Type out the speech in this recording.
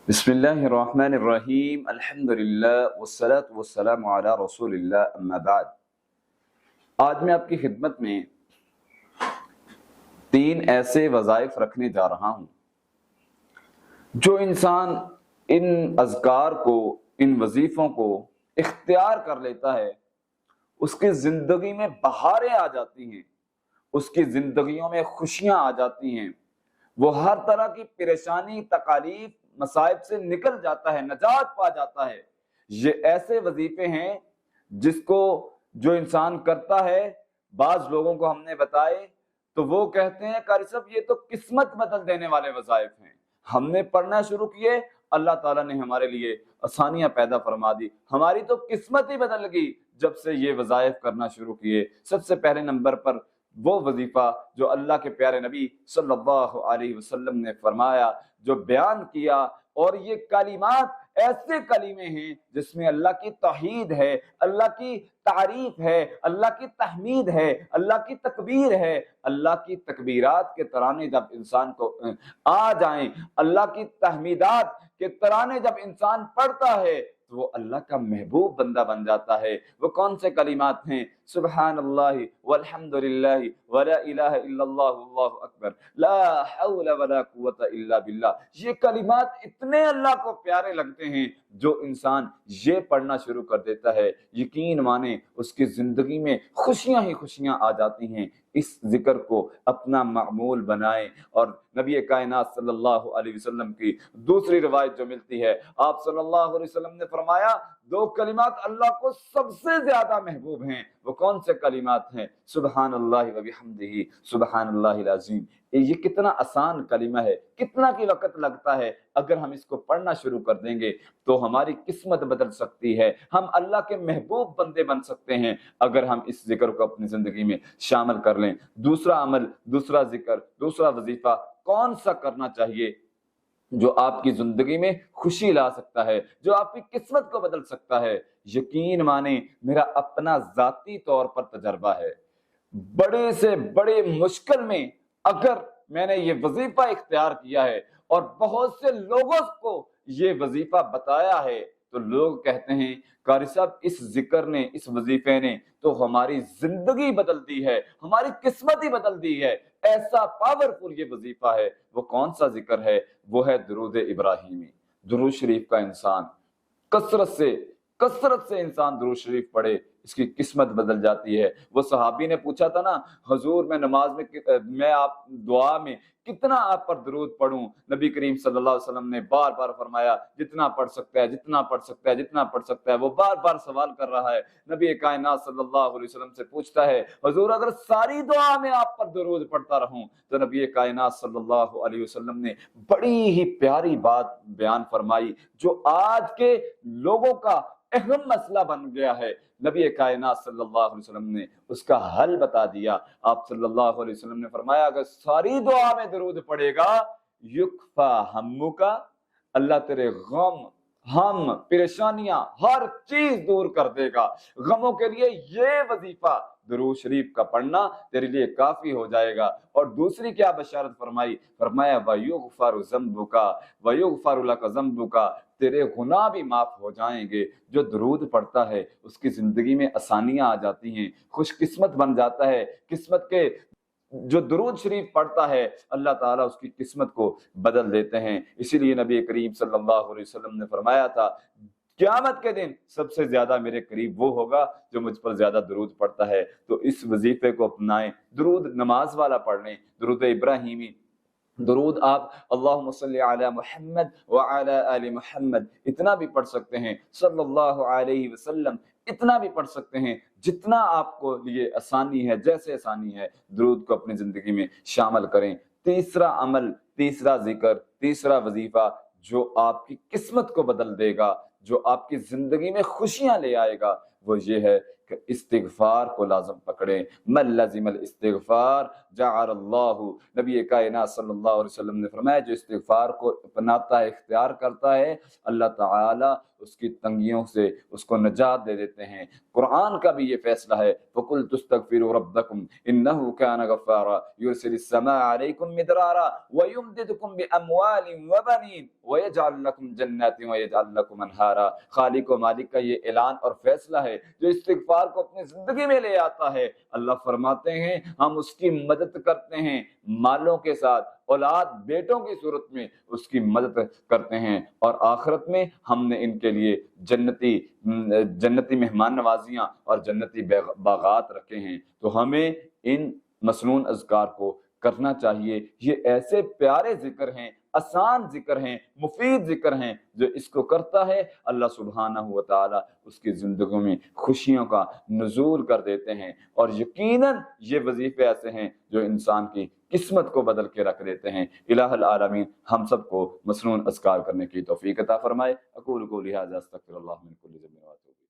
بسم اللہ الرحمن الرحیم، الحمدللہ والصلاة والسلام علی رسول اللہ، اما بعد۔ آج میں آپ کی خدمت میں 3 ایسے وظائف رکھنے جا رہا ہوں جو انسان ان اذکار کو، ان وظیفوں کو اختیار کر لیتا ہے، اس کی زندگی میں بہاریں آ جاتی ہیں، اس کی زندگیوں میں خوشیاں آ جاتی ہیں، وہ ہر طرح کی پریشانی، تکالیف، مصائب سے نکل جاتا ہے، نجات پا جاتا ہے۔ یہ ایسے وظیفے ہیں جس کو جو انسان کرتا ہے، بعض لوگوں کو ہم نے بتائے تو وہ کہتے ہیں قاری صاحب یہ تو قسمت بدل دینے والے وظائف ہیں۔ ہم نے پڑھنا شروع کیے، اللہ تعالیٰ نے ہمارے لیے آسانیاں پیدا فرما دی، ہماری تو قسمت ہی بدل گئی جب سے یہ وظائف کرنا شروع کیے۔ سب سے پہلے نمبر پر وہ وظیفہ جو اللہ کے پیارے نبی صلی اللہ علیہ وسلم نے فرمایا، جو بیان کیا، اور یہ کلمات ایسے کلمے ہیں جس میں اللہ کی توحید ہے، اللہ کی تعریف ہے، اللہ کی تحمید ہے، اللہ کی تکبیر ہے۔ اللہ کی تکبیرات کے ترانے جب انسان کو آ جائیں، اللہ کی تحمیدات کے ترانے جب انسان پڑھتا ہے تو وہ اللہ کا محبوب بندہ بن جاتا ہے۔ وہ کون سے کلمات ہیں؟ سبحان اللہ والحمد للہ ولا الہ الا اللہ واللہ اکبر، لا حول ولا قوت الا باللہ۔ یہ کلمات اتنے اللہ کو پیارے لگتے ہیں، جو انسان یہ پڑھنا شروع کر دیتا ہے، یقین مانے اس کی زندگی میں خوشیاں ہی خوشیاں آ جاتی ہیں۔ اس ذکر کو اپنا معمول بنائیں۔ اور نبی کائنات صلی اللہ علیہ وسلم کی دوسری روایت جو ملتی ہے، آپ صلی اللہ علیہ وسلم نے فرمایا 2 کلمات اللہ کو سب سے زیادہ محبوب ہیں۔ وہ کون سے کلمات ہیں؟ سبحان اللہ و بحمدہ، سبحان اللہ العظیم۔ یہ کتنا آسان کلمہ ہے، کتنا کی وقت لگتا ہے، اگر ہم اس کو پڑھنا شروع کر دیں گے تو ہماری قسمت بدل سکتی ہے، ہم اللہ کے محبوب بندے بن سکتے ہیں اگر ہم اس ذکر کو اپنی زندگی میں شامل کر لیں۔ دوسرا عمل، دوسرا ذکر، دوسرا وظیفہ کون سا کرنا چاہیے جو آپ کی زندگی میں خوشی لا سکتا ہے، جو آپ کی قسمت کو بدل سکتا ہے؟ یقین مانیں میرا اپنا ذاتی طور پر تجربہ ہے، بڑے سے بڑے مشکل میں اگر میں نے یہ وظیفہ اختیار کیا ہے اور بہت سے لوگوں کو یہ وظیفہ بتایا ہے تو لوگ کہتے ہیں قاری صاحب اس ذکر نے، اس وظیفے نے تو ہماری زندگی بدل دی ہے، ہماری قسمت ہی بدل دی ہے، ایسا پاورفل یہ وظیفہ ہے۔ وہ کون سا ذکر ہے؟ وہ ہے درود ابراہیمی، درود شریف کا انسان کثرت سے انسان درود شریف پڑھے، اس کی قسمت بدل جاتی ہے۔ وہ صحابی نے پوچھا تھا نا حضور میں نماز میں آپ دعا میں کتنا آپ پر درود پڑھوں؟ نبی کریم صلی اللہ علیہ وسلم نے بار بار فرمایا جتنا پڑھ سکتا ہے، جتنا پڑھ سکتا ہے، جتنا پڑھ سکتا ہے۔ وہ بار بار سوال کر رہا ہے، نبی کائنات صلی اللہ علیہ وسلم سے پوچھتا ہے حضور اگر ساری دعا میں آپ پر درود پڑھتا رہوں؟ تو نبی کائنات صلی اللہ علیہ وسلم نے بڑی ہی پیاری بات بیان فرمائی جو آج کے لوگوں کا اہم مسئلہ بن گیا ہے۔ نبی کائنات صلی اللہ علیہ وسلم نے اس کا حل بتا دیا۔ آپ صلی اللہ علیہ وسلم نے فرمایا اگر ساری دعا میں درود پڑے گا یکفا ہمکا، اللہ تیرے غم، ہم، پریشانیاں، ہر چیز دور کر دے گا۔ غموں کے لیے یہ وظیفہ درود شریف کا پڑھنا تیرے لیے کافی ہو جائے گا۔ اور دوسری کیا بشارت فرمائی؟ فرمایا وَيُغْفَرُ ذَنْبُكَ وَيُغْفَرُ لَكَ ذَنْبُكَ، تیرے گناہ بھی معاف ہو جائیں گے۔ جو درود پڑھتا ہے اس کی زندگی میں آسانیاں آ جاتی ہیں، خوش قسمت بن جاتا ہے۔ قسمت کے جو درود شریف پڑھتا ہے اللہ تعالیٰ اس کی قسمت کو بدل دیتے ہیں۔ اسی لیے نبی کریم صلی اللہ علیہ وسلم نے فرمایا تھا قیامت کے دن سب سے زیادہ میرے قریب وہ ہوگا جو مجھ پر زیادہ درود پڑھتا ہے۔ تو اس وظیفے کو اپنائیں، درود نماز والا پڑھ لیں، درود ابراہیمی۔ درود آپ اللہم صلی علی محمد وعلی آل محمد اتنا بھی پڑھ سکتے ہیں، صلی اللہ علیہ وسلم اتنا بھی پڑھ سکتے ہیں، جتنا آپ کو لیے آسانی ہے، جیسے آسانی ہے درود کو اپنی زندگی میں شامل کریں۔ تیسرا عمل، تیسرا ذکر، تیسرا وظیفہ جو آپ کی قسمت کو بدل دے گا، جو آپ کی زندگی میں خوشیاں لے آئے گا، وہ یہ ہے کہ استغفار کو لازم پکڑیں۔ من لازم الاستغفار جعل اللہ، نبی کائنات صلی اللہ علیہ وسلم نے فرمایا جو استغفار کو اپناتا ہے، اختیار کرتا ہے، اللہ تعالیٰ اس کی تنگیوں سے اس کو نجات دے دیتے ہیں۔ قرآن کا بھی یہ فیصلہ ہے، فَقُلْتُ اسْتَغْفِرُوا رَبَّكُمْ إِنَّهُ كَانَ غَفَّارًا يُرْسِلِ السَّمَاءَ عَلَيْكُمْ مِدْرَارًا وَيُمْدِدْكُمْ بِأَمْوَالٍ وَبَنِينَ وَيَجْعَلْ لَكُمْ جَنَّاتٍ وَيَجْعَلْ لَكُمْ أَنْهَارًا۔ خالق و مالک کا یہ اعلان اور فیصلہ ہے جو استغفار کو اپنی زندگی میں لے آتا ہے۔ اللہ فرماتے ہیں ہم اس کی مدد کرتے ہیں، مالوں کے ساتھ، اولاد بیٹوں کی صورت میں اس کی مدد کرتے ہیں، اور آخرت میں ہم نے ان کے لیے جنتی مہمان نوازیاں اور جنتی باغات رکھے ہیں۔ تو ہمیں ان مسنون اذکار کو کرنا چاہیے۔ یہ ایسے پیارے ذکر ہیں، آسان ذکر ہیں، مفید ذکر ہیں، جو اس کو کرتا ہے اللہ سبحانہ و تعالی اس کی زندگیوں میں خوشیوں کا نزول کر دیتے ہیں، اور یقیناً یہ وظیفے ایسے ہیں جو انسان کی قسمت کو بدل کے رکھ دیتے ہیں۔ الہ العالمین ہم سب کو مسنون اذکار کرنے کی توفیق عطا فرمائے۔ اقول قولی ھذا استغفر اللہ من کل ذنب واتوب الیہ۔